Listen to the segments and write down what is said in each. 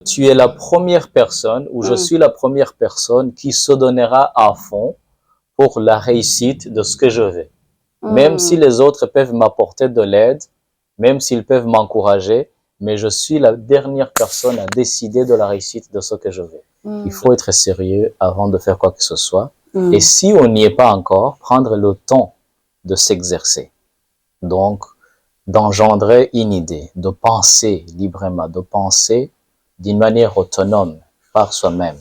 tu es la première personne ou je suis la première personne qui se donnera à fond pour la réussite de ce que je veux. Même si les autres peuvent m'apporter de l'aide, même s'ils peuvent m'encourager, mais je suis la dernière personne à décider de la réussite de ce que je veux. Il faut être sérieux avant de faire quoi que ce soit. Et si on n'y est pas encore, prendre le temps de s'exercer. Donc, d'engendrer une idée, de penser librement, de penser d'une manière autonome par soi-même.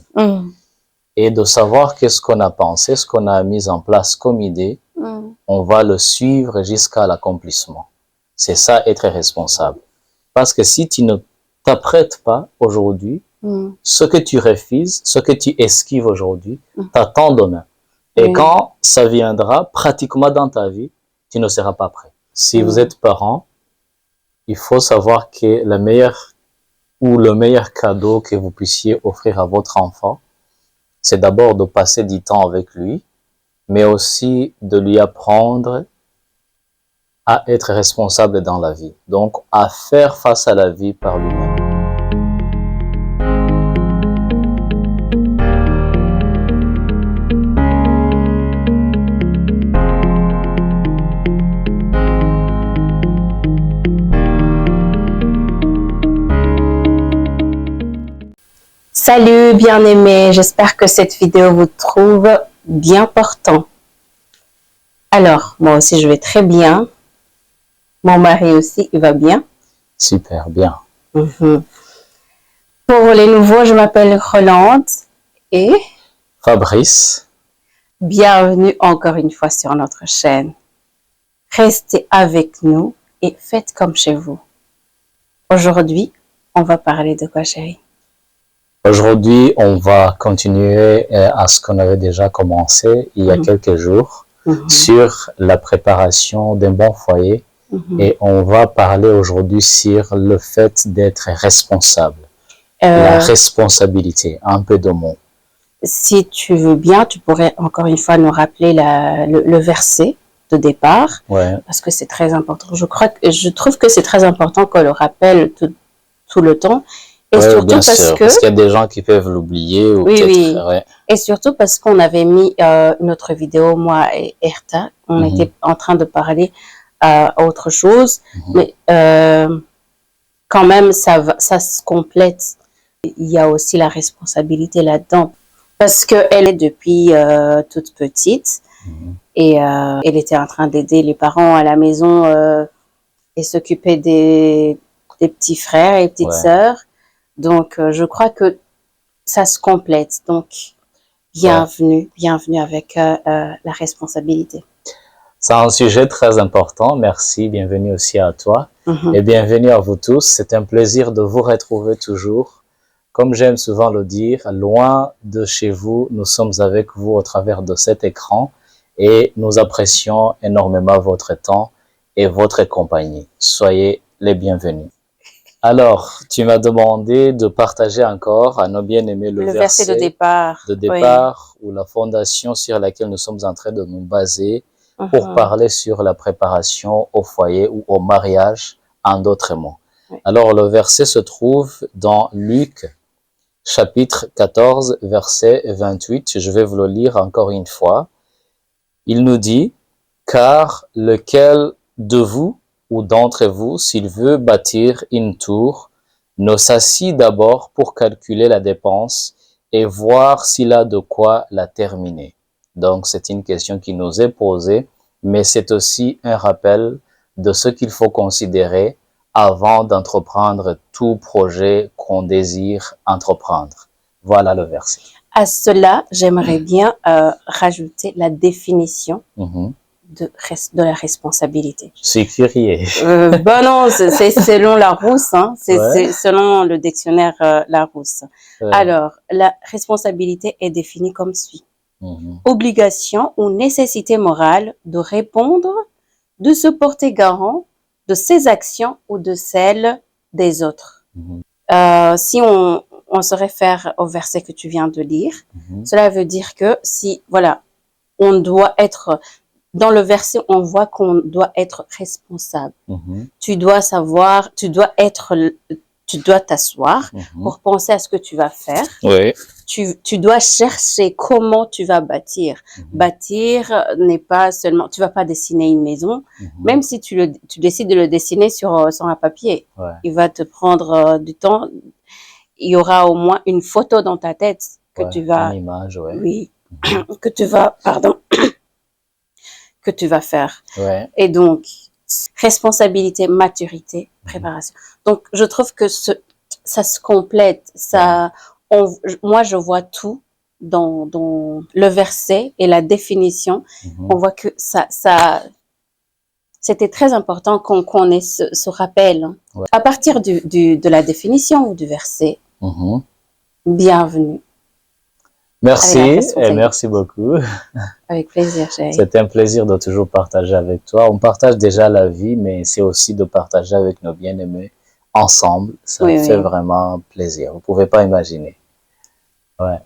Et de savoir qu'est-ce qu'on a pensé, ce qu'on a mis en place comme idée, on va le suivre jusqu'à l'accomplissement. C'est ça, être responsable. Parce que si tu ne t'apprêtes pas aujourd'hui, ce que tu refuses, ce que tu esquives aujourd'hui, t'attend demain. Et quand ça viendra, pratiquement dans ta vie, tu ne seras pas prêt. Si vous êtes parent, il faut savoir que le meilleur cadeau que vous puissiez offrir à votre enfant, c'est d'abord de passer du temps avec lui, mais aussi de lui apprendre à être responsable dans la vie. Donc, à faire face à la vie par lui-même. Salut bien-aimés, j'espère que cette vidéo vous trouve bien portant. Alors, moi aussi je vais très bien. Mon mari aussi, il va bien. Super, bien. Pour les nouveaux, je m'appelle Rolande et Fabrice. Bienvenue encore une fois sur notre chaîne. Restez avec nous et faites comme chez vous. Aujourd'hui, on va parler de quoi, chérie? Aujourd'hui, on va continuer à ce qu'on avait déjà commencé il y a quelques jours sur la préparation d'un bon foyer. Et on va parler aujourd'hui sur le fait d'être responsable. La responsabilité, un peu de mots. Si tu veux bien, tu pourrais encore une fois nous rappeler le verset de départ. Parce que c'est très important. Je trouve que c'est très important qu'on le rappelle tout le temps. Et surtout parce qu'il y a des gens qui peuvent l'oublier. Et surtout parce qu'on avait mis notre vidéo, moi et Erta, on était en train de parler autre chose, mais quand même ça se complète. Il y a aussi la responsabilité là-dedans parce qu'elle est depuis toute petite et elle était en train d'aider les parents à la maison et s'occuper des petits frères et petites sœurs. Donc je crois que ça se complète. Donc bienvenue avec la responsabilité. C'est un sujet très important. Merci. Bienvenue aussi à toi. Et bienvenue à vous tous. C'est un plaisir de vous retrouver toujours. Comme j'aime souvent le dire, loin de chez vous, nous sommes avec vous au travers de cet écran et nous apprécions énormément votre temps et votre compagnie. Soyez les bienvenus. Alors, tu m'as demandé de partager encore à nos bien-aimés le verset de départ, ou la fondation sur laquelle nous sommes en train de nous baser pour parler sur la préparation au foyer ou au mariage, en d'autres mots. Alors, le verset se trouve dans Luc, chapitre 14, verset 28. Je vais vous le lire encore une fois. Il nous dit, « Car lequel de vous ou d'entre vous, s'il veut bâtir une tour, ne s'assit d'abord pour calculer la dépense et voir s'il a de quoi la terminer. » Donc, c'est une question qui nous est posée, mais c'est aussi un rappel de ce qu'il faut considérer avant d'entreprendre tout projet qu'on désire entreprendre. Voilà le verset. À cela, j'aimerais bien rajouter la définition de la responsabilité. C'est curieux. Bon non, c'est selon Larousse, hein, c'est selon le dictionnaire Larousse. Alors, la responsabilité est définie comme suit. Obligation ou nécessité morale de répondre, de se porter garant de ses actions ou de celles des autres. Si on se réfère au verset que tu viens de lire, cela veut dire que si, voilà, on doit être, dans le verset, on voit qu'on doit être responsable. Tu dois savoir, tu dois être tu dois t'asseoir pour penser à ce que tu vas faire. Oui. Tu dois chercher comment tu vas bâtir. Bâtir n'est pas seulement, tu vas pas dessiner une maison, même si tu décides de le dessiner sur un papier. Ouais. Il va te prendre du temps. Il y aura au moins une photo dans ta tête que tu vas, une image, oui, que tu vas, que tu vas faire. Ouais. Et donc, responsabilité, maturité, préparation. Donc, je trouve que ça se complète. Moi, je vois tout dans le verset et la définition. On voit que c'était très important qu'on ait ce rappel. Ouais. À partir de la définition ou du verset, bienvenue. Merci et merci beaucoup. Avec plaisir, chérie. C'est un plaisir de toujours partager avec toi. On partage déjà la vie, mais c'est aussi de partager avec nos bien-aimés ensemble. Ça fait vraiment plaisir. Vous pouvez pas imaginer. Ouais.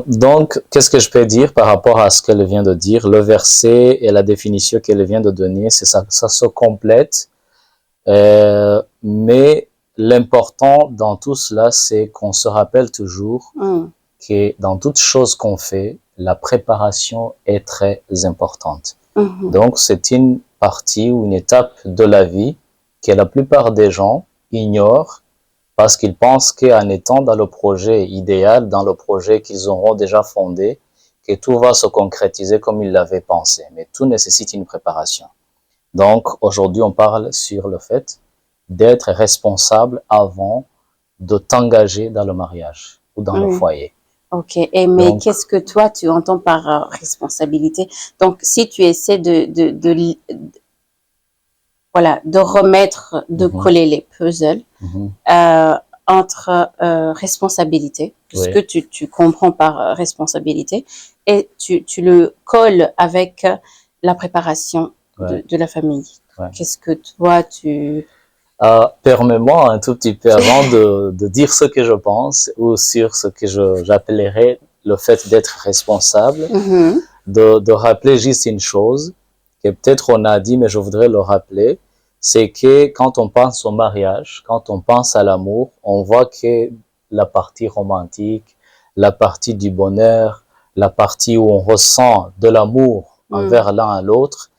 Donc, qu'est-ce que je peux dire par rapport à ce qu'elle vient de dire? Le verset et la définition qu'elle vient de donner, c'est ça se complète. Mais l'important dans tout cela, c'est qu'on se rappelle toujours que dans toute chose qu'on fait, la préparation est très importante. Donc, c'est une partie ou une étape de la vie que la plupart des gens ignorent parce qu'ils pensent qu'en étant dans le projet idéal, dans le projet qu'ils auront déjà fondé, que tout va se concrétiser comme ils l'avaient pensé. Mais tout nécessite une préparation. Donc, aujourd'hui, on parle sur le fait d'être responsable avant de t'engager dans le mariage ou dans le foyer. Ok, mais qu'est-ce que toi, tu entends par responsabilité? Donc, si tu essaies de remettre, de coller les puzzles entre responsabilité, ce que tu comprends par responsabilité, et tu le colles avec la préparation de la famille. Qu'est-ce que toi, tu... Permets-moi un tout petit peu avant de dire ce que je pense ou sur ce que j'appellerais le fait d'être responsable, de rappeler juste une chose que peut-être on a dit, mais je voudrais le rappeler, c'est que quand on pense au mariage, quand on pense à l'amour, on voit que la partie romantique, la partie du bonheur, la partie où on ressent de l'amour envers l'un à l'autre,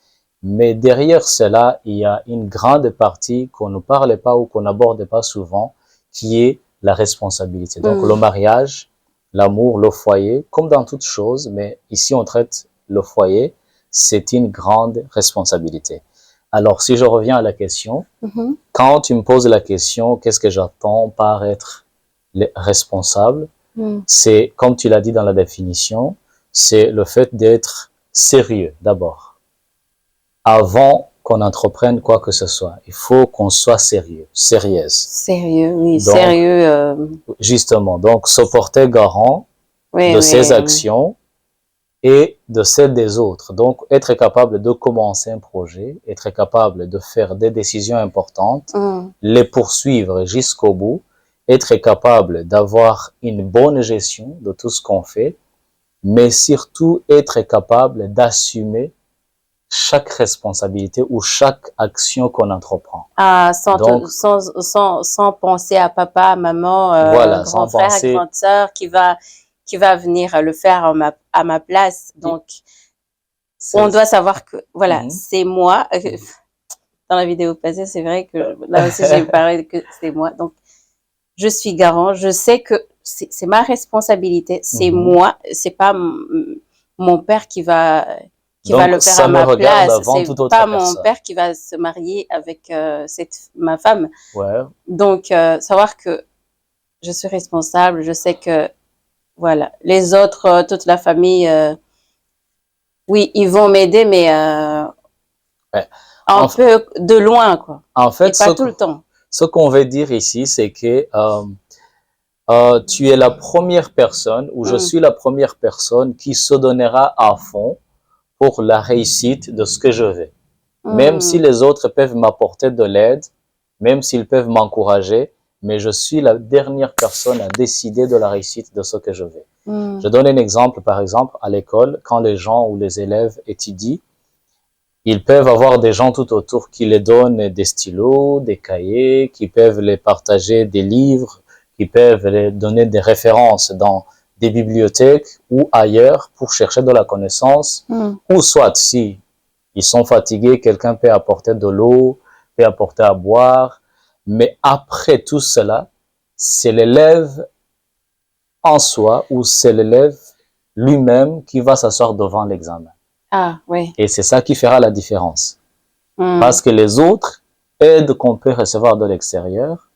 mais derrière cela, il y a une grande partie qu'on ne parle pas ou qu'on n'aborde pas souvent, qui est la responsabilité. Donc le mariage, l'amour, le foyer, comme dans toute chose, mais ici on traite le foyer, c'est une grande responsabilité. Alors si je reviens à la question, quand tu me poses la question, qu'est-ce que j'attends par être responsable, c'est, comme tu l'as dit dans la définition, c'est le fait d'être sérieux d'abord. Avant qu'on entreprenne quoi que ce soit, il faut qu'on soit sérieux, sérieuse. Sérieux, oui, donc, sérieux. Justement, donc se porter garant de ses actions et de celles des autres. Donc, être capable de commencer un projet, être capable de faire des décisions importantes, les poursuivre jusqu'au bout, être capable d'avoir une bonne gestion de tout ce qu'on fait, mais surtout être capable d'assumer chaque responsabilité ou chaque action qu'on entreprend. Sans penser à papa, à maman, grand frère, grande sœur qui va venir le faire à ma place. Donc, on doit savoir que, c'est moi. Dans la vidéo passée, c'est vrai que là aussi, j'ai parlé que c'est moi. Donc, je suis garant. Je sais que c'est ma responsabilité. C'est moi. C'est pas mon père qui va le faire à ma place. C'est pas mon père qui va se marier avec ma femme. Donc, savoir que je suis responsable, je sais que, voilà, les autres, toute la famille, oui, ils vont m'aider, mais un peu de loin, quoi. En fait, et pas tout le temps. Ce qu'on veut dire ici, c'est que tu es la première personne, ou je suis la première personne qui se donnera à fond pour la réussite de ce que je veux. Même si les autres peuvent m'apporter de l'aide, même s'ils peuvent m'encourager, mais je suis la dernière personne à décider de la réussite de ce que je veux. Je donne un exemple, par exemple, à l'école, quand les gens ou les élèves étudient, Ils peuvent avoir des gens tout autour qui les donnent des stylos, des cahiers, qui peuvent les partager des livres, qui peuvent les donner des références dans des bibliothèques ou ailleurs pour chercher de la connaissance. Ou soit, si ils sont fatigués, quelqu'un peut apporter de l'eau, peut apporter à boire. Mais après tout cela, c'est l'élève en soi ou c'est l'élève lui-même qui va s'asseoir devant l'examen. Ah, oui. Et c'est ça qui fera la différence. Parce que les autres aides qu'on peut recevoir de l'extérieur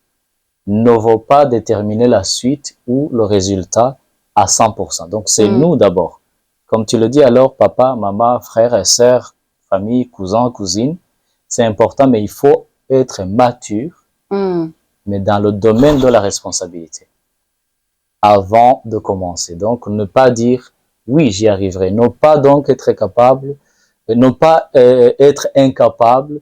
ne vont pas déterminer la suite ou le résultat à 100%. Donc, c'est nous d'abord. Comme tu le dis alors, papa, maman, frères et sœurs, famille, cousins, cousines, c'est important, mais il faut être mature, mais dans le domaine de la responsabilité, avant de commencer. Donc, ne pas dire, oui, j'y arriverai. Ne pas donc être capable, ne pas être incapable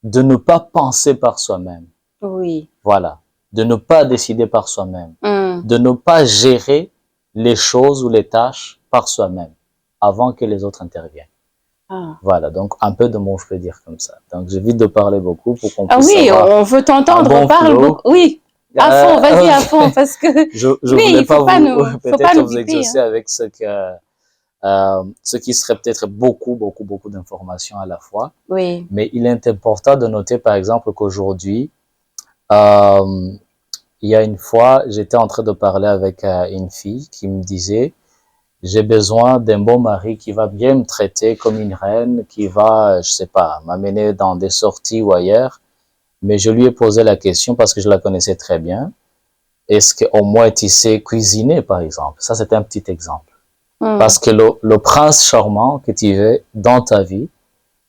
de ne pas penser par soi-même. Oui. Voilà. De ne pas décider par soi-même. De ne pas gérer les choses ou les tâches par soi-même avant que les autres interviennent. Voilà, donc un peu de mots, je peux dire comme ça. Donc j'évite de parler beaucoup pour qu'on puisse oui, avoir on veut t'entendre, bon on parle flow. beaucoup. Oui, à fond, vas-y à fond, parce que je oui, voulais il faut pas pas vous nous, peut-être vous piquer, exaucer avec ce qui serait peut-être beaucoup d'informations à la fois. Oui. Mais il est important de noter par exemple qu'aujourd'hui, il y a une fois, j'étais en train de parler avec une fille qui me disait, j'ai besoin d'un bon mari qui va bien me traiter comme une reine, qui va, je sais pas, m'amener dans des sorties ou ailleurs. Mais je lui ai posé la question parce que je la connaissais très bien. Est-ce qu'au moins tu sais cuisiner, par exemple? Ça, c'est un petit exemple. Parce que le prince charmant que tu veux dans ta vie,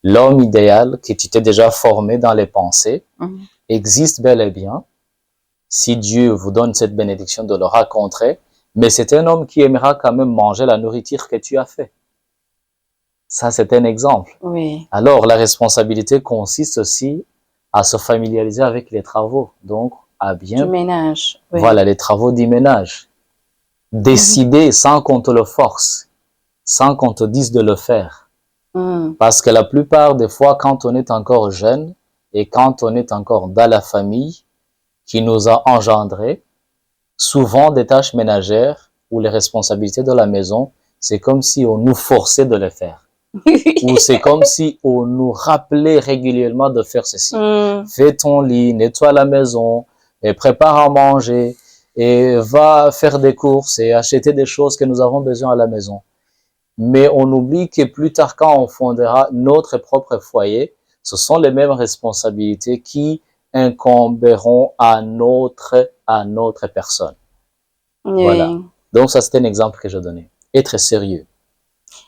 l'homme idéal que tu t'es déjà formé dans les pensées, existe bel et bien. Si Dieu vous donne cette bénédiction de le rencontrer, mais c'est un homme qui aimera quand même manger la nourriture que tu as fait. Ça, c'est un exemple. Oui. Alors, la responsabilité consiste aussi à se familiariser avec les travaux. Donc, à bien... Du ménage. Oui. Voilà, les travaux du ménage. Décider sans qu'on te le force, sans qu'on te dise de le faire. Parce que la plupart des fois, quand on est encore jeune et quand on est encore dans la famille qui nous a engendrés, souvent des tâches ménagères ou les responsabilités de la maison, c'est comme si on nous forçait de les faire. Ou c'est comme si on nous rappelait régulièrement de faire ceci. Fais ton lit, nettoie la maison, et prépare à manger, et va faire des courses et acheter des choses que nous avons besoin à la maison. Mais on oublie que plus tard, quand on fondera notre propre foyer, ce sont les mêmes responsabilités qui incomberont à notre personne. Oui. Voilà. Donc ça, c'était un exemple que je donnais. Être sérieux.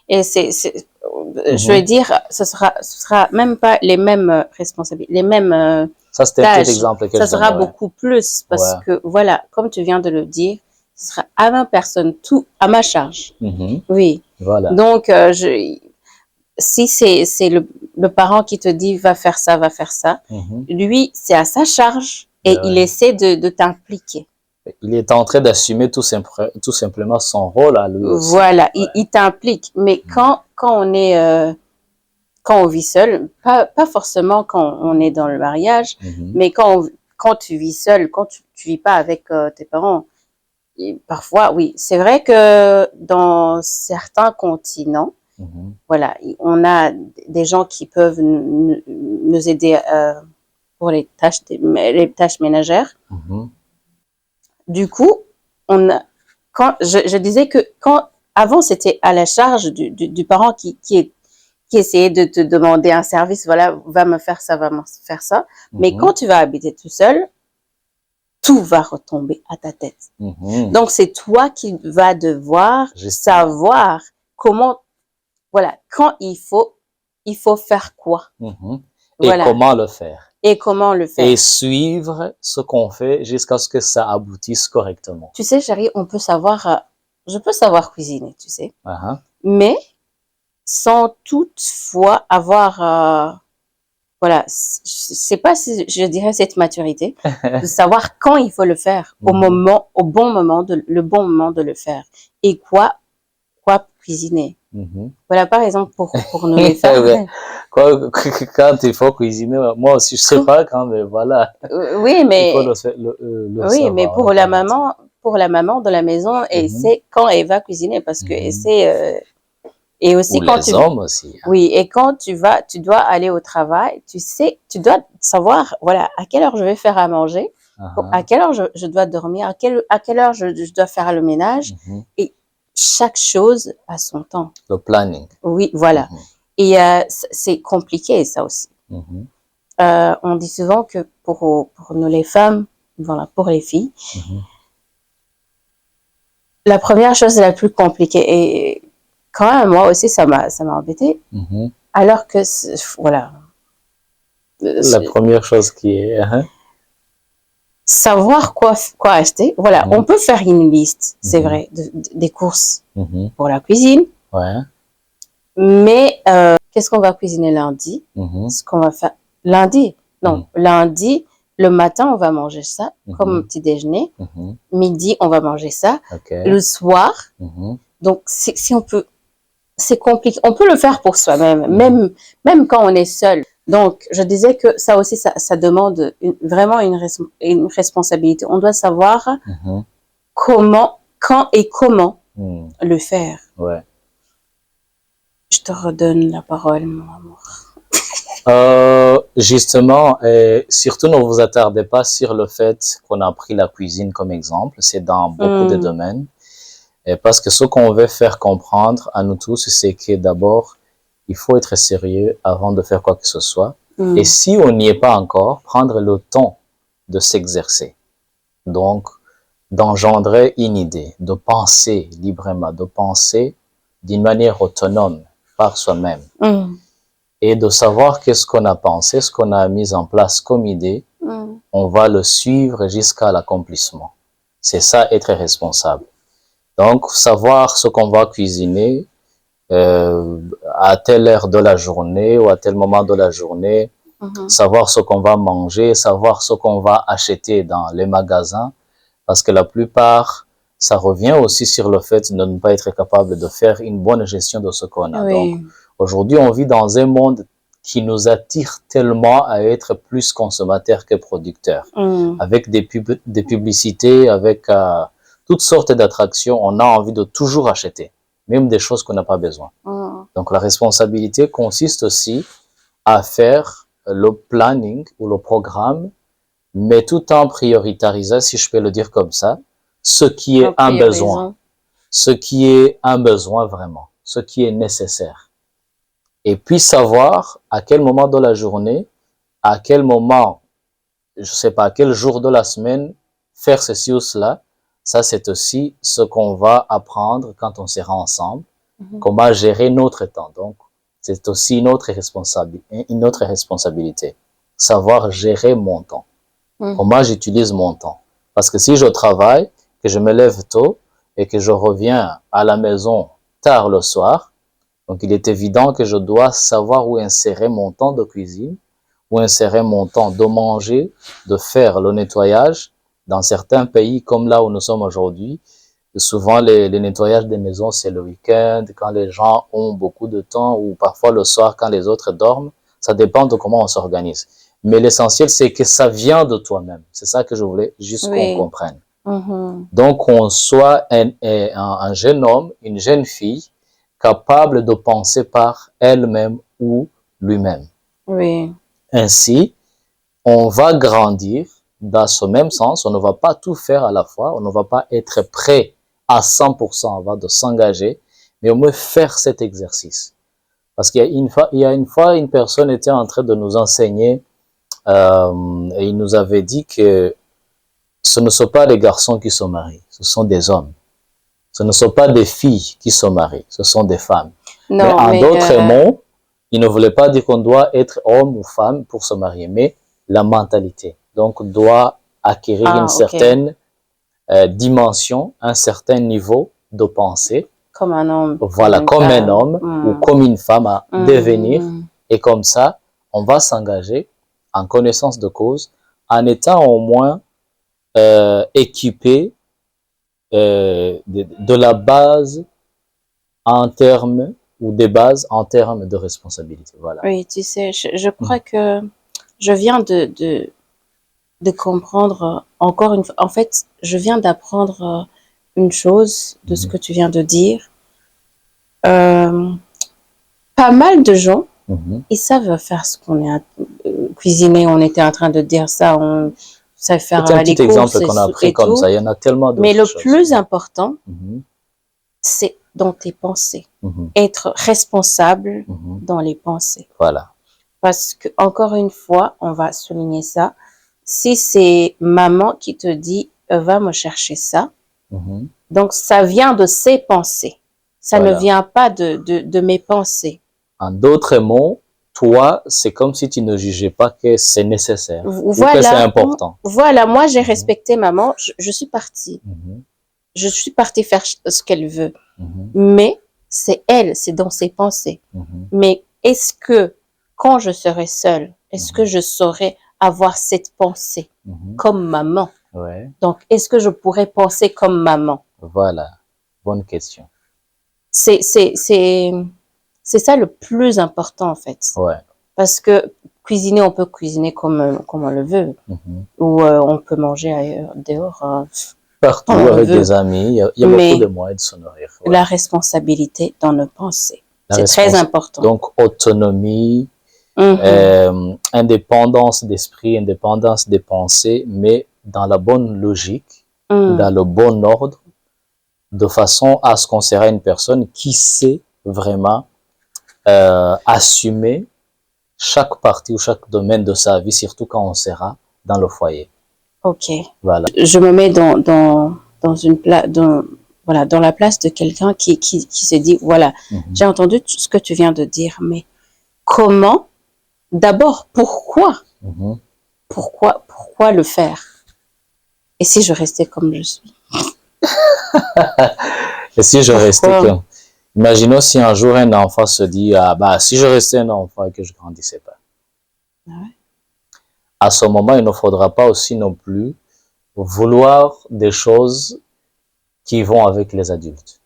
Et je veux dire, ce sera même pas les mêmes responsabilités, les mêmes ça, c'était un tâches. petit exemple que ça je sera donnais, beaucoup plus parce que, voilà, comme tu viens de le dire, ce sera à 20 personnes, tout à ma charge. Oui. Voilà. Donc, si c'est le parent qui te dit va faire ça, lui, c'est à sa charge et il essaie de t'impliquer. Il est en train d'assumer tout simplement son rôle à lui aussi. Voilà, il t'implique. Mais quand on est, quand on vit seul, pas forcément quand on est dans le mariage, mais quand tu vis seul, quand tu vis pas avec tes parents, et parfois, oui, c'est vrai que dans certains continents, voilà, on a des gens qui peuvent nous aider pour les tâches ménagères. Du coup, je disais que avant c'était à la charge du parent qui essayait de te demander un service, voilà, va me faire ça, va me faire ça. Mais quand tu vas habiter tout seul, tout va retomber à ta tête. Donc c'est toi qui vas devoir savoir comment, voilà, quand il faut faire quoi. Et comment le faire. Et comment le faire. Et suivre ce qu'on fait jusqu'à ce que ça aboutisse correctement. Tu sais, chérie, je peux savoir cuisiner, tu sais. Mais sans toutefois avoir, voilà, je sais pas si je dirais cette maturité, de savoir quand il faut le faire, au bon moment de le faire. Et quoi cuisiner. Mhm. Voilà, par exemple, pour nous les femmes. Ouais. Quand il faut cuisiner, moi aussi, je sais pas quand, mais voilà, Oui, il faut mais le oui, mais savoir, le connaître. pour la maman de la maison, elle Mhm. sait quand elle va cuisiner parce que elle Mhm. sait, et Ou aussi quand les tu, hommes aussi. Hein. oui, et quand tu dois aller au travail, tu sais, tu dois savoir, voilà, à quelle heure je vais faire à manger, à quelle heure je dois dormir, à quelle heure je dois faire le ménage, Mhm. et chaque chose a son temps. Le planning. Oui, voilà. Mhm. Et c'est compliqué, ça aussi. Mhm. On dit souvent que pour nous les femmes, voilà, pour les filles, Mhm. la première chose la plus compliquée, et quand même, moi aussi, ça m'a embêté, Mhm. alors que, voilà, La première chose qui est... Hein. savoir quoi acheter. Voilà, Mhm. on peut faire une liste, c'est Mhm. vrai, des courses Mhm. pour la cuisine, Ouais. mais qu'est-ce qu'on va cuisiner lundi? Mhm. Ce qu'on va faire lundi? Mhm. Non, lundi, le matin, on va manger ça comme Mhm. petit déjeuner. Mhm. Midi, on va manger ça. Ok. Le soir, Mhm. donc si on peut, c'est compliqué. On peut le faire pour soi-même, Mhm. même quand on est seul. Donc, je disais que ça aussi, ça demande vraiment une responsabilité. On doit savoir Mhm. comment, quand et comment Mhm. le faire. Ouais. Je te redonne la parole, mon amour. Justement, surtout ne vous attardez pas sur le fait qu'on a pris la cuisine comme exemple. C'est dans beaucoup de domaines. Et parce que ce qu'on veut faire comprendre à nous tous, c'est que d'abord, il faut être sérieux avant de faire quoi que ce soit. Et si on n'y est pas encore, prendre le temps de s'exercer. Donc, d'engendrer une idée, de penser librement, de penser d'une manière autonome par soi-même. Et de savoir qu'est-ce qu'on a pensé, ce qu'on a mis en place comme idée, on va le suivre jusqu'à l'accomplissement. C'est ça, être responsable. Donc, savoir ce qu'on va cuisiner à telle heure de la journée ou à tel moment de la journée, savoir ce qu'on va manger, savoir ce qu'on va acheter dans les magasins, parce que la plupart, ça revient aussi sur le fait de ne pas être capable de faire une bonne gestion de ce qu'on a. Oui. Donc, aujourd'hui, on vit dans un monde qui nous attire tellement à être plus consommateurs que producteurs. Avec des publicités, avec toutes sortes d'attractions, on a envie de toujours acheter, même des choses qu'on n'a pas besoin. Donc, la responsabilité consiste aussi à faire le planning ou le programme, mais tout en prioritarisant, si je peux le dire comme ça, ce qui est un besoin, ce qui est un besoin vraiment, ce qui est nécessaire. Et puis savoir à quel moment de la journée, à quel moment, je sais pas, à quel jour de la semaine, faire ceci ou cela. Ça, c'est aussi ce qu'on va apprendre quand on sera ensemble, comment gérer notre temps. Donc, c'est aussi une autre responsabilité, savoir gérer mon temps. Comment j'utilise mon temps. Parce que si je travaille, que je me lève tôt et que je reviens à la maison tard le soir, donc il est évident que je dois savoir où insérer mon temps de cuisine, où insérer mon temps de manger, de faire le nettoyage. Dans certains pays comme là où nous sommes aujourd'hui, souvent les nettoyages des maisons, c'est le week-end, quand les gens ont beaucoup de temps, ou parfois le soir quand les autres dorment. Ça dépend de comment on s'organise. Mais l'essentiel, c'est que ça vient de toi-même. C'est ça que je voulais juste qu'on comprenne. Donc, qu'on soit un jeune homme, une jeune fille, capable de penser par elle-même ou lui-même. Oui. Ainsi, on va grandir dans ce même sens. On ne va pas tout faire à la fois. On ne va pas être prêt à 100% avant de s'engager, mais au moins faire cet exercice. Parce qu'il y a une fois, une personne était en train de nous enseigner et il nous avait dit que ce ne sont pas des garçons qui se marient, ce sont des hommes. Ce ne sont pas des filles qui se marient, ce sont des femmes. Non, mais en d'autres mots, il ne voulait pas dire qu'on doit être homme ou femme pour se marier, mais la mentalité. Donc, doit acquérir une certaine dimension, un certain niveau de pensée. Comme un homme. Voilà, comme un homme ou comme une femme à devenir. Et comme ça, on va s'engager en connaissance de cause, en étant au moins équipé de la base en termes ou des bases en termes de responsabilité. Voilà. Oui, tu sais, je crois que je viens de comprendre encore une fois. En fait, je viens d'apprendre une chose de ce que tu viens de dire. Pas mal de gens, ils savent faire ce qu'on est cuisiner. On était en train de dire ça. On sait faire C'est un les petit courses exemple qu'on a pris et comme tout. ça. Il y en a tellement d'autres Mais le choses. plus important, c'est dans tes pensées. Être responsable dans les pensées. Voilà. Parce que, encore une fois, on va souligner ça. Si c'est maman qui te dit, va me chercher ça, donc ça vient de ses pensées. Ça ne vient pas de mes pensées. En d'autres mots, toi, c'est comme si tu ne jugeais pas que c'est nécessaire ou que c'est important. Voilà, moi j'ai respecté maman, je suis partie. Je suis partie faire ce qu'elle veut. Mais c'est elle, c'est dans ses pensées. Mais est-ce que quand je serai seule, est-ce que je saurais avoir cette pensée comme maman? Donc, est-ce que je pourrais penser comme maman? Voilà, bonne question. C'est ça le plus important en fait. Parce que cuisiner, on peut cuisiner comme on le veut. Ou on peut manger ailleurs, dehors. Partout, avec des amis, il y a beaucoup de moyens de se nourrir. La responsabilité dans nos pensées, c'est très important. Donc, autonomie, indépendance d'esprit, indépendance des pensées, mais dans la bonne logique, dans le bon ordre, de façon à ce qu'on sera une personne qui sait vraiment assumer chaque partie ou chaque domaine de sa vie, surtout quand on sera dans le foyer. Ok. Voilà. Je me mets dans la place de quelqu'un qui se dit, voilà, j'ai entendu tout ce que tu viens de dire, mais comment, d'abord, pourquoi le faire? Et si je restais comme je suis? Et si je restais comme... Imaginons si un jour un enfant se dit, ah bah, si je restais un enfant et que je grandissais pas. À ce moment, il ne faudra pas aussi non plus vouloir des choses qui vont avec les adultes.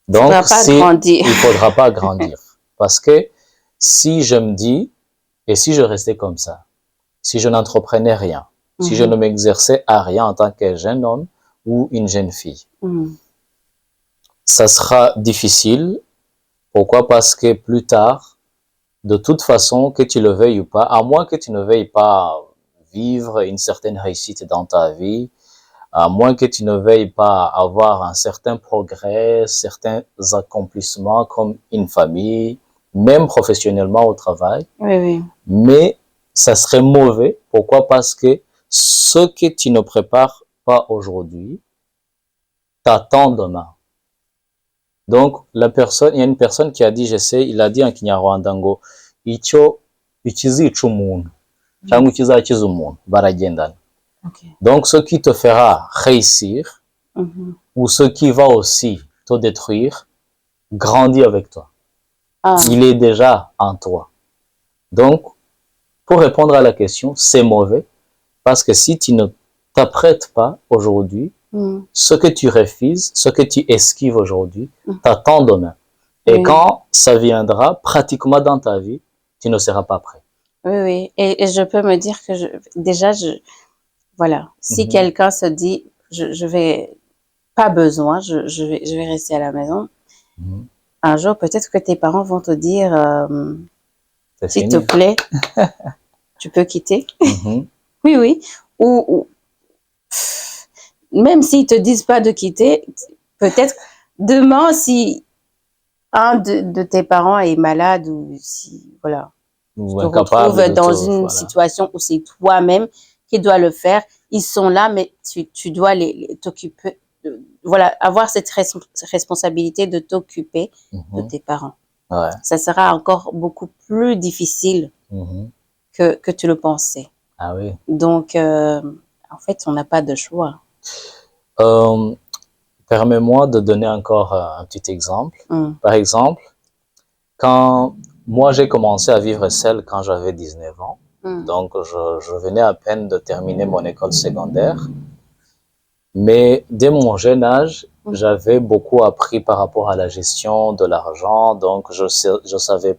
Donc, il ne faudra pas grandir. Parce que si je me dis, et si je restais comme ça, si je n'entreprenais rien, si je ne m'exerçais à rien en tant que jeune homme ou une jeune fille, ça sera difficile. Pourquoi? Parce que plus tard, de toute façon, que tu le veuilles ou pas, à moins que tu ne veuilles pas vivre une certaine réussite dans ta vie, à moins que tu ne veuilles pas avoir un certain progrès, certains accomplissements comme une famille, même professionnellement au travail. Mais ça serait mauvais. Pourquoi? Parce que ce que tu ne prépares pas aujourd'hui t'attend demain. Donc, il y a une personne qui a dit, il a dit en Kinyarwanda ngo, icyo ikizica umuntu cyangwa ikizakiza umuntu baragendana. Donc, ce qui te fera réussir ou ce qui va aussi te détruire, grandit avec toi. Il est déjà en toi. Donc, pour répondre à la question, c'est mauvais parce que si tu ne t'apprêtes pas aujourd'hui, ce que tu refuses, ce que tu esquives aujourd'hui, t'attend demain. Et quand ça viendra, pratiquement dans ta vie, tu ne seras pas prêt. Oui. Et je peux me dire que voilà, si quelqu'un se dit, je vais pas besoin, je vais rester à la maison, un jour, peut-être que tes parents vont te dire, s'il te plaît, tu peux quitter. Oui. Ou même s'ils te disent pas de quitter, peut-être demain, si un de tes parents est malade ou si, voilà, tu te retrouves dans une situation où c'est toi-même qui dois le faire, ils sont là, mais tu dois t'occuper, avoir cette responsabilité de t'occuper de tes parents. Ça sera encore beaucoup plus difficile que tu le pensais. Ah oui. Donc, en fait, on n'a pas de choix. Permets-moi de donner encore un petit exemple. Par exemple, quand moi j'ai commencé à vivre seul quand j'avais 19 ans, donc je venais à peine de terminer mon école secondaire, mais dès mon jeune âge, j'avais beaucoup appris par rapport à la gestion de l'argent. Donc, je savais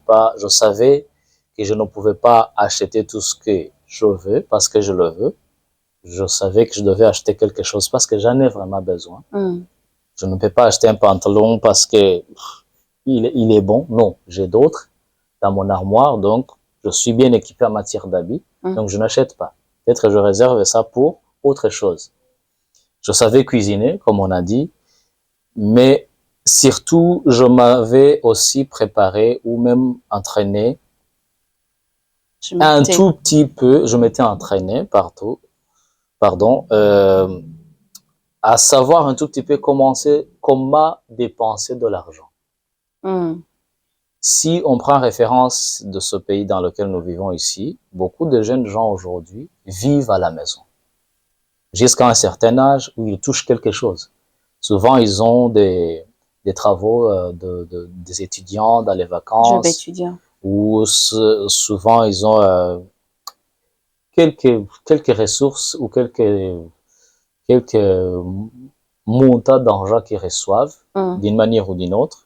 que je ne pouvais pas acheter tout ce que je veux parce que je le veux. Je savais que je devais acheter quelque chose parce que j'en ai vraiment besoin. Je ne peux pas acheter un pantalon parce que il est bon. Non, j'ai d'autres dans mon armoire, donc je suis bien équipé en matière d'habits, donc je n'achète pas. Peut-être que je réserve ça pour autre chose. Je savais cuisiner, comme on a dit, mais surtout, je m'avais aussi préparé ou même entraîné un tout petit peu, je m'étais entraîné à savoir un tout petit peu comment dépenser de l'argent. Si on prend référence de ce pays dans lequel nous vivons ici, beaucoup de jeunes gens aujourd'hui vivent à la maison. Jusqu'à un certain âge où ils touchent quelque chose. Souvent, ils ont des travaux des étudiants dans les vacances. Job étudiant. Ou souvent, ils ont quelques ressources ou quelques montants d'argent qu'ils reçoivent d'une manière ou d'une autre.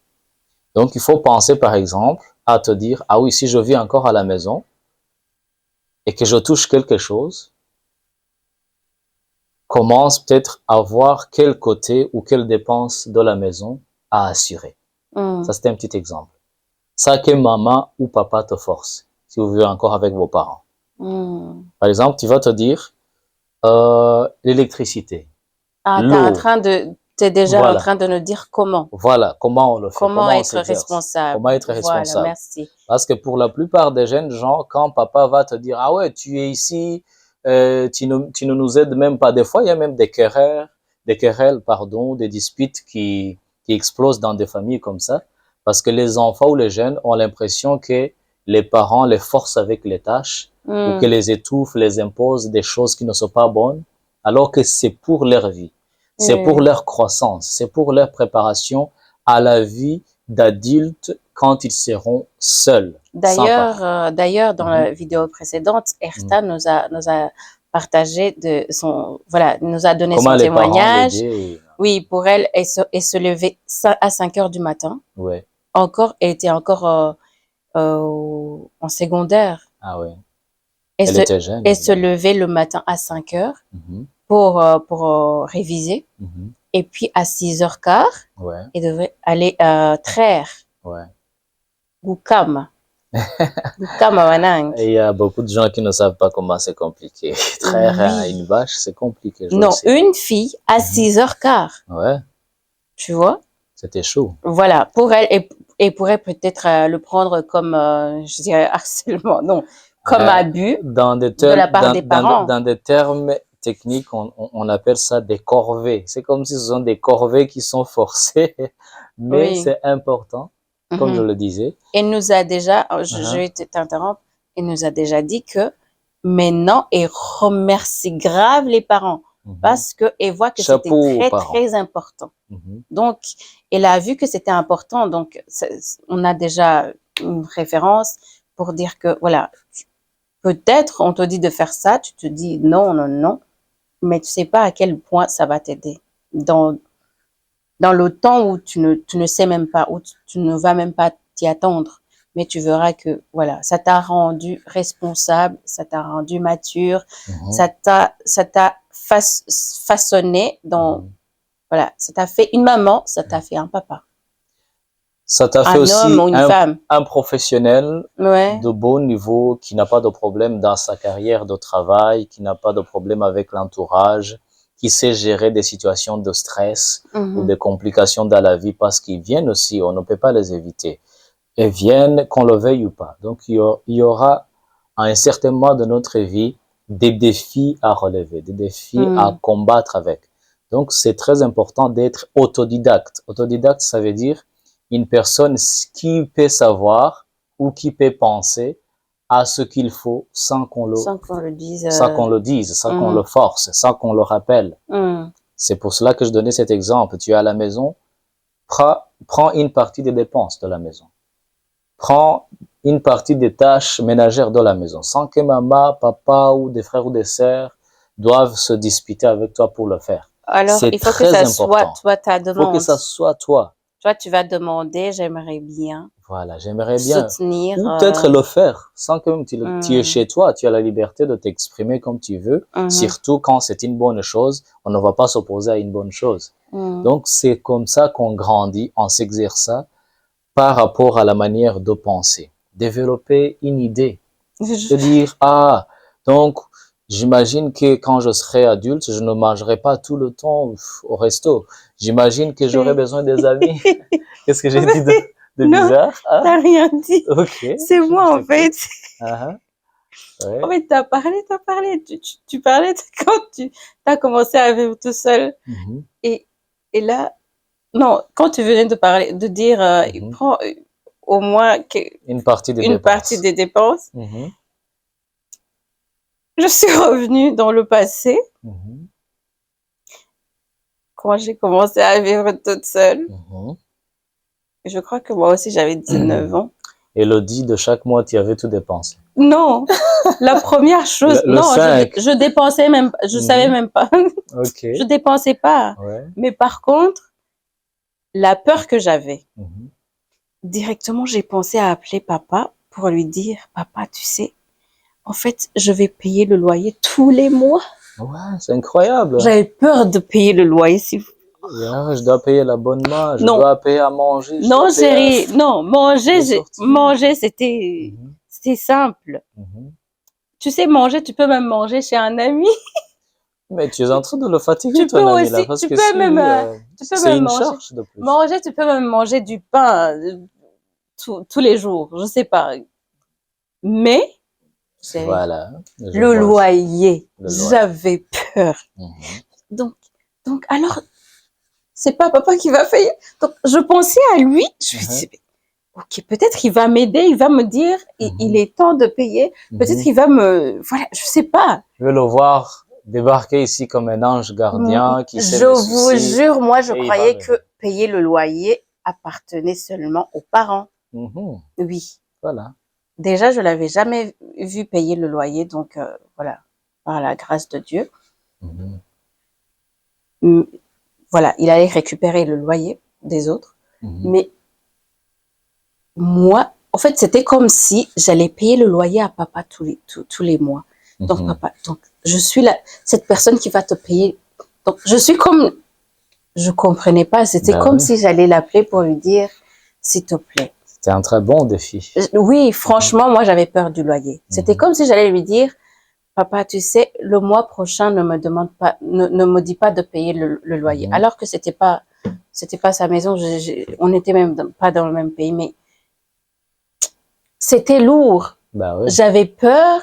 Donc, il faut penser, par exemple, à te dire, ah oui, si je vis encore à la maison et que je touche quelque chose, commence peut-être à voir quel côté ou quelle dépense de la maison à assurer. Ça, c'est un petit exemple. Ça que maman ou papa te force, si vous vivez encore avec vos parents. Par exemple, tu vas te dire, l'électricité. Ah, t'es déjà en train de nous dire comment. Voilà, comment on le fait. Comment être responsable. Comment être responsable. Voilà, merci. Parce que pour la plupart des jeunes gens, quand papa va te dire, ah ouais, tu es ici, tu ne nous aides même pas. Des fois, il y a même des querelles, des disputes qui explosent dans des familles comme ça. Parce que les enfants ou les jeunes ont l'impression que les parents les forcent avec les tâches ou que les étouffent, les imposent des choses qui ne sont pas bonnes, alors que c'est pour leur vie. C'est pour leur croissance, c'est pour leur préparation à la vie d'adulte quand ils seront seuls. D'ailleurs, dans la vidéo précédente, Erta nous a partagé nous a donné son témoignage. Oui, pour elle, elle se levait à 5 heures du matin. Ouais. Elle était encore en secondaire. Ah ouais. Elle était jeune. Elle se levait le matin à 5 heures pour réviser. Et puis à 6h15, elle devait aller traire. Gukama. Et il y a beaucoup de gens qui ne savent pas comment c'est compliqué. Traire une vache, c'est compliqué. Non, une fille à 6h15. Ouais. Tu vois? C'était chaud. Voilà. Pour elle, et pourrait peut-être le prendre comme, je dirais, harcèlement. Non. Comme abus de la part des parents. Dans des termes techniques, on appelle ça des corvées. C'est comme si ce sont des corvées qui sont forcées, mais c'est important, comme je le disais. Elle nous a déjà, je vais t'interrompre, elle nous a déjà dit que maintenant, elle remercie grave les parents parce qu'elle voit que c'était très, très important. Donc, elle a vu que c'était important. Donc, on a déjà une référence pour dire que, voilà, peut-être on te dit de faire ça, tu te dis non, non, non, mais tu sais pas à quel point ça va t'aider. Dans le temps où tu ne sais même pas, où tu ne vas même pas t'y attendre, mais tu verras que voilà, ça t'a rendu responsable, ça t'a rendu mature, ça t'a façonné dans, voilà, ça t'a fait une maman, ça t'a fait un papa. Ça t'a fait aussi un professionnel de bon niveau qui n'a pas de problème dans sa carrière de travail, qui n'a pas de problème avec l'entourage, qui sait gérer des situations de stress ou des complications dans la vie parce qu'ils viennent aussi, on ne peut pas les éviter. Ils viennent qu'on le veuille ou pas. Donc, il y aura à un certain moment de notre vie des défis à relever, des défis à combattre avec. Donc, c'est très important d'être autodidacte. Autodidacte, ça veut dire une personne qui peut savoir ou qui peut penser à ce qu'il faut sans qu'on le dise, sans qu'on le force, sans qu'on le rappelle. C'est pour cela que je donnais cet exemple. Tu es à la maison, prends une partie des dépenses de la maison. Prends une partie des tâches ménagères de la maison, sans que maman, papa ou des frères ou des sœurs doivent se disputer avec toi pour le faire. Alors, C'est il faut que très ça important. soit toi ta Il faut que demande. ça soit toi. Toi, tu vas demander, j'aimerais bien Voilà, j'aimerais bien. soutenir. Ou peut-être le faire sans que tu es hmm, chez toi, tu as la liberté de t'exprimer comme tu veux, surtout quand c'est une bonne chose, on ne va pas s'opposer à une bonne chose. Donc c'est comme ça qu'on grandit en s'exerçant par rapport à la manière de penser. Développer une idée, se dire, ah, donc j'imagine que quand je serai adulte, je ne mangerai pas tout le temps au resto. J'imagine que j'aurai besoin des amis. Qu'est-ce que j'ai dit de Non, bizarre? Ah, t'as rien dit. ok. C'est moi, en fait. Ah, ouais. En fait, t'as parlé. Tu parlais de quand tu as commencé à vivre tout seul. Mhm, Et là, non, quand tu venais de parler, de dire, prends au moins une partie des une dépenses. partie des dépenses, Mhm, je suis revenue dans le passé, mhm, quand j'ai commencé à vivre toute seule. mhm. Je crois que moi aussi, j'avais 19 ans. Elodie, de chaque mois, tu avais tout dépensé. Non, la première chose, Le non, 5. je dépensais même pas, je savais même pas. Ok. Je dépensais pas. Ouais. Mais par contre, la peur que j'avais, Mhm. directement, j'ai pensé à appeler papa pour lui dire, papa, tu sais, en fait, je vais payer le loyer tous les mois. Ouais, c'est incroyable. J'avais peur de payer le loyer. Yeah, je dois payer l'abonnement, je Non. dois payer à manger. Non, chérie, non, manger, c'était, Mhm, c'était simple. mhm. Tu sais, manger, tu peux même manger chez un ami. Mais tu es en train de le fatiguer, Tu ton peux ami, là, aussi, parce tu que peux si même, lui, tu peux c'est même une manger. charge de plus. Manger, tu peux même manger du pain tous les jours, je sais pas. Mais, chérie, Voilà. Je le vois loyer, le loyer. j'avais peur. Mhm, Donc, alors, c'est pas papa qui va payer. Donc, je pensais à lui. Je me disais, ok, peut-être qu'il va m'aider, il va me dire, il est temps de payer. Peut-être qu'il va voilà, je sais pas. Je veux le voir débarquer ici comme un ange gardien qui sait Je mes vous soucis. jure, moi, je Et il croyais va que payer le loyer appartenait seulement aux parents. Mhm, Oui. Voilà. Déjà, je l'avais jamais vu payer le loyer, donc voilà, par la grâce de Dieu. Mhm, Voilà, il allait récupérer le loyer des autres. mhm, Mais moi, en fait, c'était comme si j'allais payer le loyer à papa tous les mois. Donc, papa, donc, je suis cette personne qui va te payer. Donc, je comprenais pas. C'était Ben comme oui. si j'allais l'appeler pour lui dire, s'il te plaît. C'était un très bon défi. Oui, franchement, moi, j'avais peur du loyer. C'était comme si j'allais lui dire, papa, tu sais, le mois prochain, ne me dis pas de payer le loyer. Alors que c'était pas sa maison. On n'était même pas dans le même pays, mais c'était lourd. Ben oui. J'avais peur.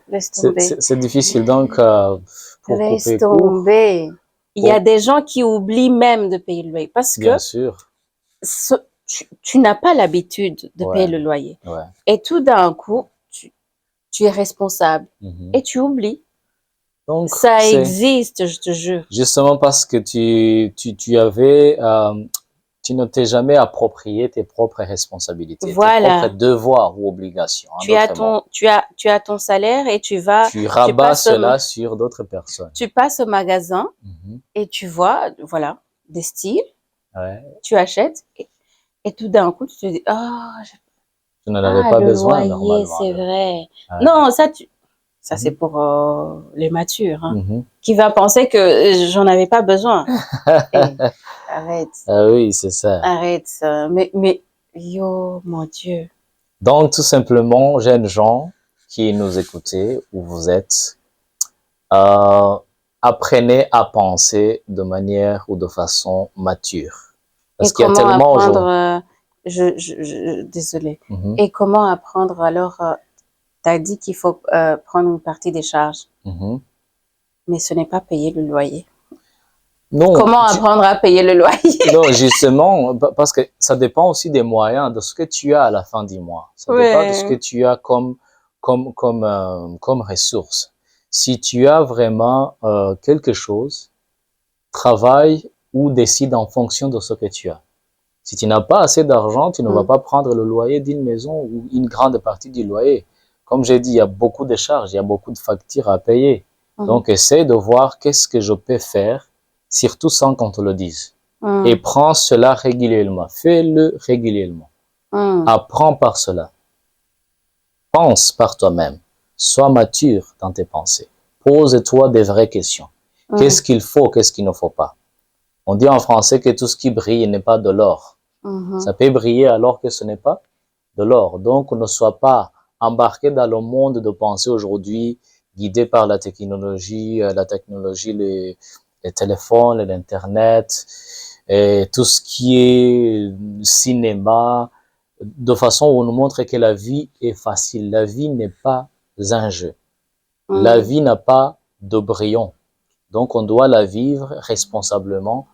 Laisse tomber. C'est difficile, donc, pour Laisse couper court. tomber. Il y a des gens qui oublient même de payer le loyer parce Bien que sûr. tu n'as pas l'habitude de payer le loyer. Ouais. Et tout d'un coup, tu es responsable et tu oublies. Donc, ça existe, je te jure. Justement parce que tu ne t'es jamais approprié tes propres responsabilités, Voilà. tes propres devoirs ou obligations. Tu as ton salaire et tu rabats cela sur d'autres personnes. Tu passes au magasin et tu vois, voilà, des styles. Ouais. Tu achètes et tout d'un coup, tu te dis, tu n'en avais pas besoin loyer, normalement. C'est vrai. Ouais. Non, ça c'est pour les matures, hein, qui va penser que j'en avais pas besoin. Arrête. Ah oui, c'est ça. Arrête. Mais, yo, mon Dieu. Donc, tout simplement, jeunes gens qui nous écoutez, où vous êtes, apprenez à penser de manière ou de façon mature. Parce qu'il y a tellement apprendre, désolée. Et comment apprendre alors, tu as dit qu'il faut prendre une partie des charges, mais ce n'est pas payer le loyer. Non, comment apprendre à payer le loyer? Non, justement, parce que ça dépend aussi des moyens, de ce que tu as à la fin du mois. Ça dépend de ce que tu as comme ressource. Si tu as vraiment quelque chose, travaille ou décide en fonction de ce que tu as. Si tu n'as pas assez d'argent, tu ne vas pas prendre le loyer d'une maison ou une grande partie du loyer. Comme j'ai dit, il y a beaucoup de charges, il y a beaucoup de factures à payer. Donc, essaie de voir qu'est-ce que je peux faire, surtout sans qu'on te le dise. Et prends cela régulièrement. Fais-le régulièrement. Apprends par cela. Pense par toi-même. Sois mature dans tes pensées. Pose-toi des vraies questions. Qu'est-ce qu'il faut, qu'est-ce qu'il ne faut pas? On dit en français que tout ce qui brille n'est pas de l'or. Ça peut briller alors que ce n'est pas de l'or. Donc, ne sois pas embarqué dans le monde de pensée aujourd'hui, guidé par la technologie, les téléphones, l'Internet, et tout ce qui est cinéma, de façon où on nous montre que la vie est facile. La vie n'est pas un jeu. La vie n'a pas de brillant. Donc, on doit la vivre responsablement,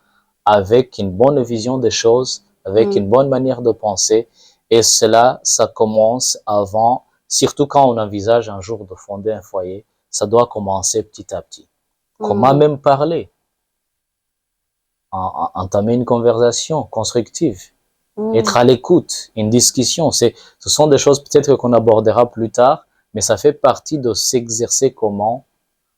avec une bonne vision des choses, avec une bonne manière de penser. Et cela, ça commence avant, surtout quand on envisage un jour de fonder un foyer, ça doit commencer petit à petit. Comment même parler? Entamer une conversation constructive. Être à l'écoute, une discussion. Ce sont des choses peut-être qu'on abordera plus tard, mais ça fait partie de s'exercer comment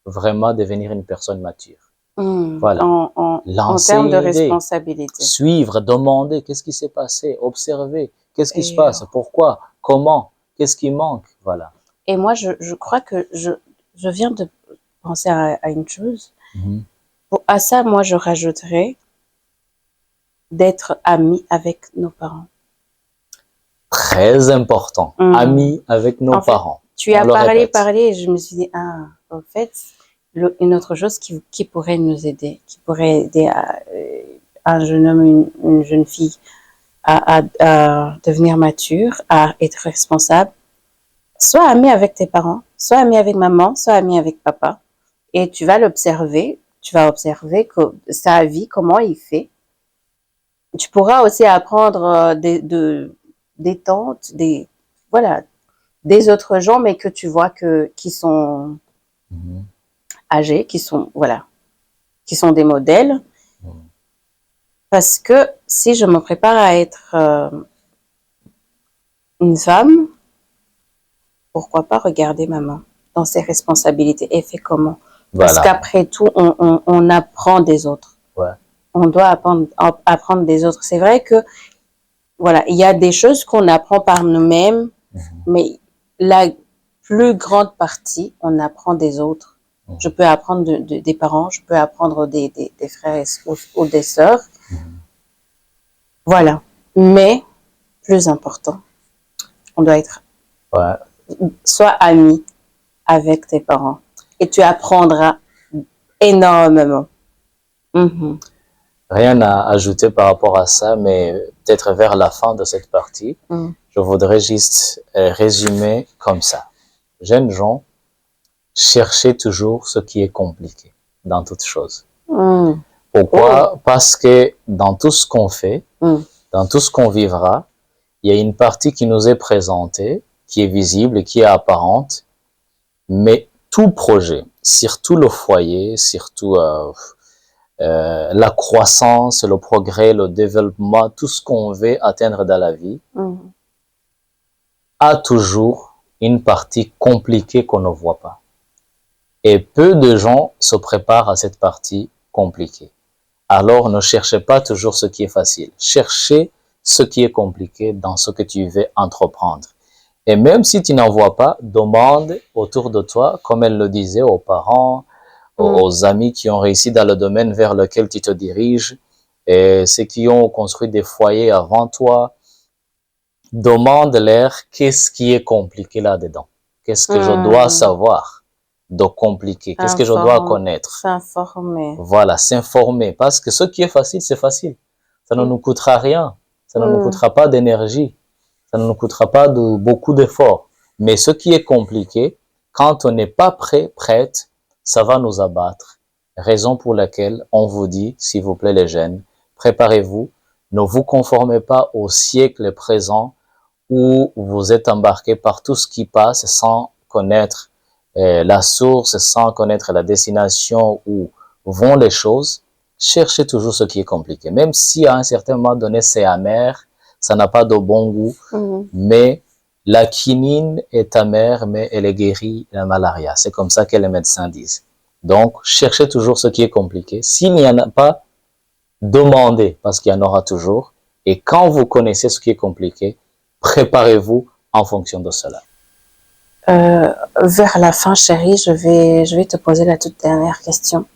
vraiment devenir une personne mature. Voilà. En termes de responsabilité. Suivre, demander qu'est-ce qui s'est passé, observer qu'est-ce qui se passe, pourquoi, comment, qu'est-ce qui manque, voilà. Et moi, je crois que je viens de penser à une chose. À ça, moi, je rajouterais d'être amis avec nos parents. Très important, amis avec nos parents. Tu as parlé, et je me suis dit, en fait, une autre chose qui pourrait nous aider, qui pourrait aider un jeune homme, une jeune fille à devenir mature, à être responsable. Sois ami avec tes parents, sois ami avec maman, sois ami avec papa, et tu vas l'observer, tu vas observer que sa vie, comment il fait. Tu pourras aussi apprendre des tantes, des autres gens, mais que tu vois qui sont âgés, qui sont des modèles. Parce que si je me prépare à être une femme, pourquoi pas regarder maman dans ses responsabilités et fait comment? Parce qu'après tout, on apprend des autres. On doit apprendre des autres. C'est vrai que il y a des choses qu'on apprend par nous-mêmes, mais la plus grande partie, on apprend des autres. Je peux apprendre des parents, je peux apprendre des frères ou des sœurs. Voilà. Mais, plus important, on doit être sois ami avec tes parents et tu apprendras énormément. Rien à ajouter par rapport à ça, mais peut-être vers la fin de cette partie, je voudrais juste résumer comme ça. Jeunes gens, cherchez toujours ce qui est compliqué dans toute chose. Pourquoi? Parce que dans tout ce qu'on fait, dans tout ce qu'on vivra, il y a une partie qui nous est présentée, qui est visible et qui est apparente, mais tout projet, surtout le foyer, surtout la croissance, le progrès, le développement, tout ce qu'on veut atteindre dans la vie, a toujours une partie compliquée qu'on ne voit pas. Et peu de gens se préparent à cette partie compliquée. Alors, ne cherchez pas toujours ce qui est facile. Cherchez ce qui est compliqué dans ce que tu veux entreprendre. Et même si tu n'en vois pas, demande autour de toi, comme elle le disait, aux parents, aux amis qui ont réussi dans le domaine vers lequel tu te diriges, et ceux qui ont construit des foyers avant toi. Demande-leur qu'est-ce qui est compliqué là-dedans. Qu'est-ce que je dois savoir de compliqué? Qu'est-ce que je dois connaître? S'informer. Voilà, s'informer. Parce que ce qui est facile, c'est facile. Ça ne nous coûtera rien. Ça ne nous coûtera pas d'énergie. Ça ne nous coûtera pas beaucoup d'efforts. Mais ce qui est compliqué, quand on n'est pas prête, ça va nous abattre. Raison pour laquelle on vous dit, s'il vous plaît les jeunes, préparez-vous. Ne vous conformez pas au siècle présent où vous êtes embarqués par tout ce qui passe sans connaître la source, sans connaître la destination où vont les choses. Cherchez toujours ce qui est compliqué. Même si à un certain moment donné c'est amer, ça n'a pas de bon goût, mais la quinine est amère, mais elle est guérie la malaria. C'est comme ça que les médecins disent. Donc, cherchez toujours ce qui est compliqué. S'il n'y en a pas, demandez, parce qu'il y en aura toujours. Et quand vous connaissez ce qui est compliqué, préparez-vous en fonction de cela. Vers la fin, chérie, je vais te poser la toute dernière question.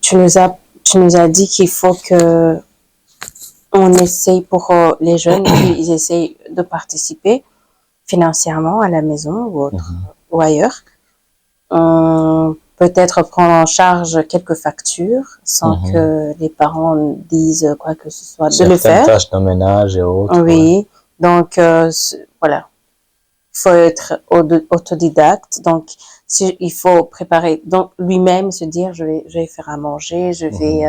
Tu nous as dit qu'il faut que on essaye pour les jeunes qu'ils essayent de participer financièrement à la maison ou, ou ailleurs. Peut-être prendre en charge quelques factures sans que les parents disent quoi que ce soit, de le faire. Tâches de ménage et autres. Oui, donc voilà. Il faut être autodidacte, donc il faut préparer donc lui-même, se dire je vais faire à manger, je vais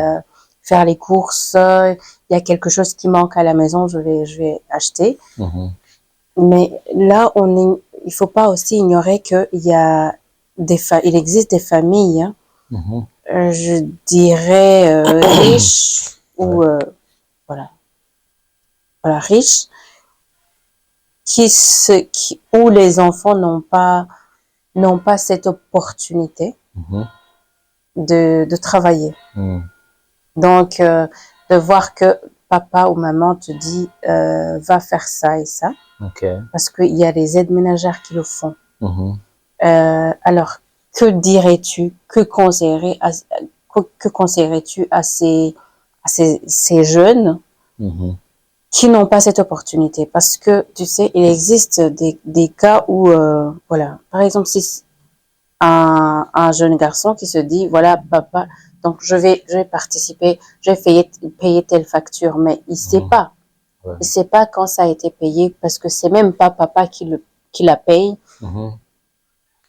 faire les courses, il y a quelque chose qui manque à la maison, je vais acheter. Mais là il faut pas aussi ignorer que il existe des familles, je dirais riches ou voilà riches, où les enfants n'ont pas cette opportunité de travailler. Donc, de voir que papa ou maman te dit va faire ça et ça, parce qu'il y a des aides ménagères qui le font. Alors, que dirais-tu, que conseillerais-tu à ces jeunes qui n'ont pas cette opportunité? Parce que, tu sais, il existe des cas où, voilà, par exemple, si un jeune garçon qui se dit, voilà, papa, donc je vais participer, je vais payer telle facture, mais il sait pas. Il sait pas quand ça a été payé, parce que c'est même pas papa qui la paye.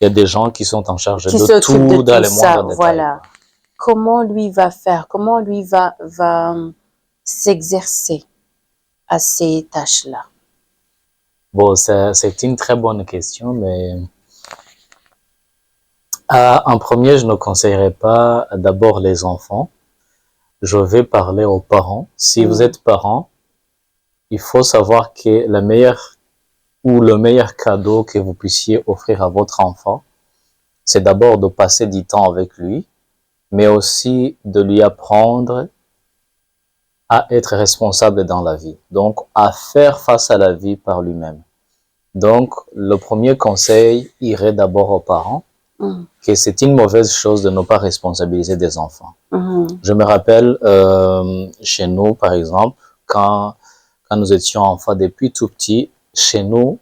Il y a des gens qui sont en charge de tout dans les moindres détails. Voilà. Comment lui va faire? Comment lui va s'exercer à ces tâches-là? Bon, c'est une très bonne question, mais en premier, je ne conseillerais pas d'abord les enfants. Je vais parler aux parents. Si vous êtes parent, il faut savoir que le meilleur cadeau que vous puissiez offrir à votre enfant, c'est d'abord de passer du temps avec lui, mais aussi de lui apprendre à être responsable dans la vie, donc à faire face à la vie par lui-même. Donc, le premier conseil irait d'abord aux parents, que c'est une mauvaise chose de ne pas responsabiliser des enfants. Je me rappelle, chez nous, par exemple, quand nous étions enfants depuis tout petit, chez nous,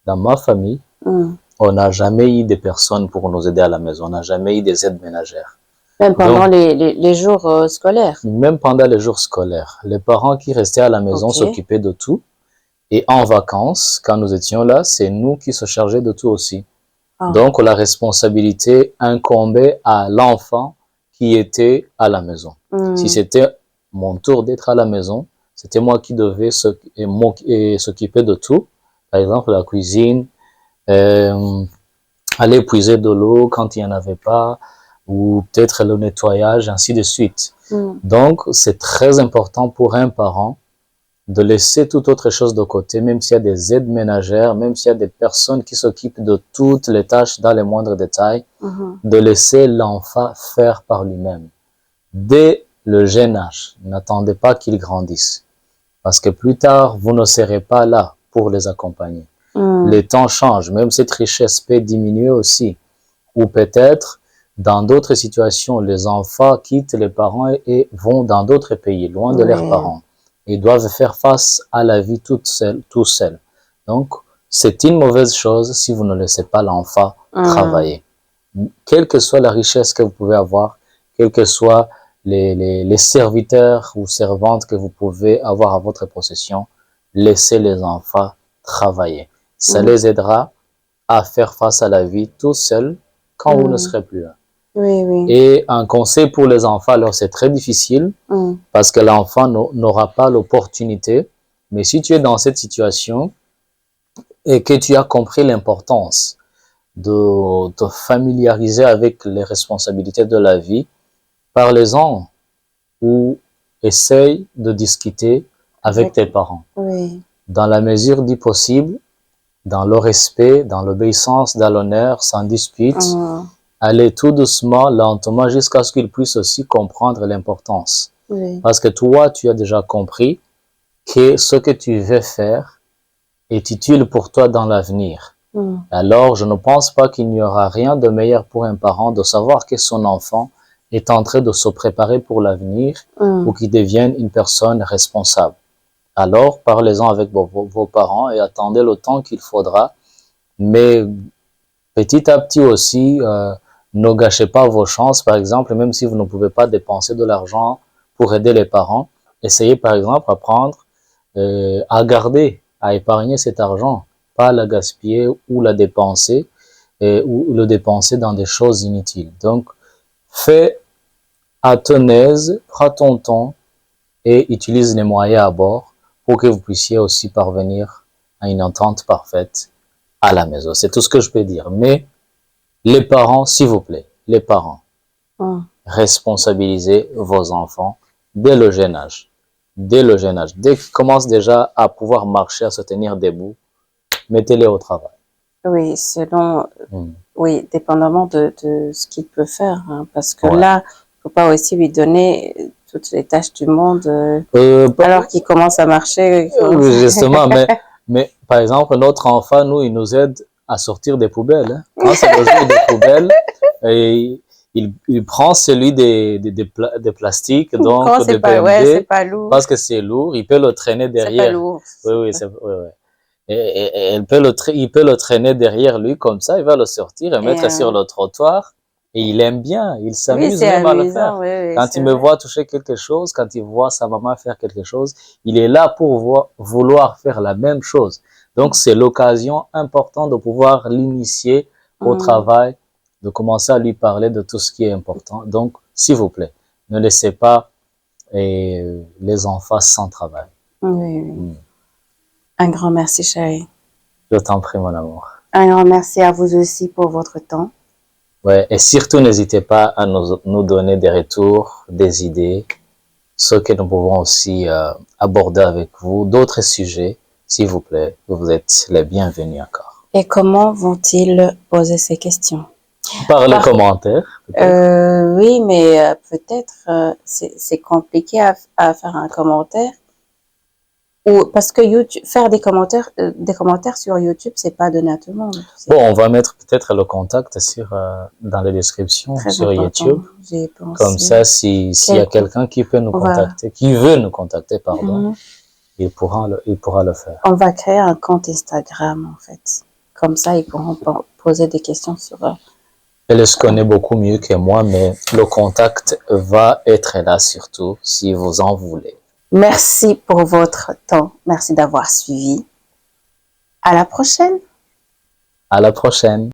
dans ma famille, on n'a jamais eu des personnes pour nous aider à la maison, on n'a jamais eu des aides ménagères. Même pendant les jours scolaires? Même pendant les jours scolaires. Les parents qui restaient à la maison s'occupaient de tout. Et en vacances, quand nous étions là, c'est nous qui se chargeons de tout aussi. Donc, la responsabilité incombait à l'enfant qui était à la maison. Si c'était mon tour d'être à la maison, c'était moi qui devais s'occuper de tout. Par exemple, la cuisine, aller puiser de l'eau quand il n'y en avait pas, ou peut-être le nettoyage, ainsi de suite. Donc, c'est très important pour un parent de laisser toute autre chose de côté, même s'il y a des aides ménagères, même s'il y a des personnes qui s'occupent de toutes les tâches dans les moindres détails, de laisser l'enfant faire par lui-même. Dès le jeune âge, n'attendez pas qu'il grandisse, parce que plus tard, vous ne serez pas là pour les accompagner. Les temps changent, même cette richesse peut diminuer aussi, ou peut-être dans d'autres situations, les enfants quittent les parents et vont dans d'autres pays, loin de leurs parents. Ils doivent faire face à la vie tout seuls. Donc, c'est une mauvaise chose si vous ne laissez pas l'enfant travailler. Quelle que soit la richesse que vous pouvez avoir, quels que soient les serviteurs ou servantes que vous pouvez avoir à votre possession, laissez les enfants travailler. Ça les aidera à faire face à la vie tout seuls quand vous ne serez plus là. Et un conseil pour les enfants, alors c'est très difficile parce que l'enfant n'aura pas l'opportunité. Mais si tu es dans cette situation et que tu as compris l'importance de te familiariser avec les responsabilités de la vie, parlez-en ou essaye de discuter avec tes parents. Dans la mesure du possible, dans le respect, dans l'obéissance, dans l'honneur, sans dispute, aller tout doucement, lentement, jusqu'à ce qu'ils puissent aussi comprendre l'importance. Oui. Parce que toi, tu as déjà compris que ce que tu veux faire est utile pour toi dans l'avenir. Alors, je ne pense pas qu'il n'y aura rien de meilleur pour un parent de savoir que son enfant est en train de se préparer pour l'avenir pour qu'il devienne une personne responsable. Alors, parlez-en avec vos parents et attendez le temps qu'il faudra. Mais petit à petit aussi, ne gâchez pas vos chances. Par exemple, même si vous ne pouvez pas dépenser de l'argent pour aider les parents, essayez par exemple à garder, à épargner cet argent, pas la gaspiller ou la dépenser, ou le dépenser dans des choses inutiles. Donc, fais à ton aise, prends ton temps et utilise les moyens à bord pour que vous puissiez aussi parvenir à une entente parfaite à la maison. C'est tout ce que je peux dire. Mais les parents, s'il vous plaît, les parents, responsabilisez vos enfants dès le jeune âge. Dès le jeune âge. Dès qu'ils commencent déjà à pouvoir marcher, à se tenir debout, mettez-les au travail. Oui, selon, oui, dépendamment de ce qu'il peut faire, hein, parce que Ouais. là, faut pas aussi lui donner toutes les tâches du monde, alors qu'il commence à marcher. Justement, mais par exemple, notre enfant, nous, il nous aide à sortir des poubelles. Hein. Quand c'est le jour des poubelles, et il prend celui des plastiques, donc Quand des c'est pas, BMD, ouais, c'est pas lourd. parce que c'est lourd, il peut le traîner derrière. C'est pas lourd. Oui, c'est, oui. Et il peut le traîner derrière lui comme ça, il va le sortir et mettre sur le trottoir. Et il aime bien, il s'amuse même à le faire. Oui, Quand il me voit toucher quelque chose, quand il voit sa maman faire quelque chose, il est là pour vouloir faire la même chose. Donc, c'est l'occasion importante de pouvoir l'initier au travail, de commencer à lui parler de tout ce qui est important. Donc, s'il vous plaît, ne laissez pas les enfants sans travail. Oui. Un grand merci, chérie. Je t'en prie, mon amour. Un grand merci à vous aussi pour votre temps. Ouais, et surtout, n'hésitez pas à nous donner des retours, des idées, ce que nous pouvons aussi aborder avec vous, d'autres sujets, s'il vous plaît. Vous êtes les bienvenus encore. Et comment vont-ils poser ces questions? Par les commentaires. Oui, mais peut-être c'est compliqué à faire un commentaire. Ou parce que YouTube, faire des commentaires sur YouTube, c'est pas donné à tout le monde. Bon, on va mettre peut-être le contact dans les descriptions sur YouTube. Comme ça, s'il y a quelqu'un qui peut nous contacter, qui veut nous contacter, pardon, il pourra le faire. On va créer un compte Instagram, en fait. Comme ça, ils pourront poser des questions sur... Elle se connaît beaucoup mieux que moi, mais le contact va être là surtout si vous en voulez. Merci pour votre temps. Merci d'avoir suivi. À la prochaine. À la prochaine.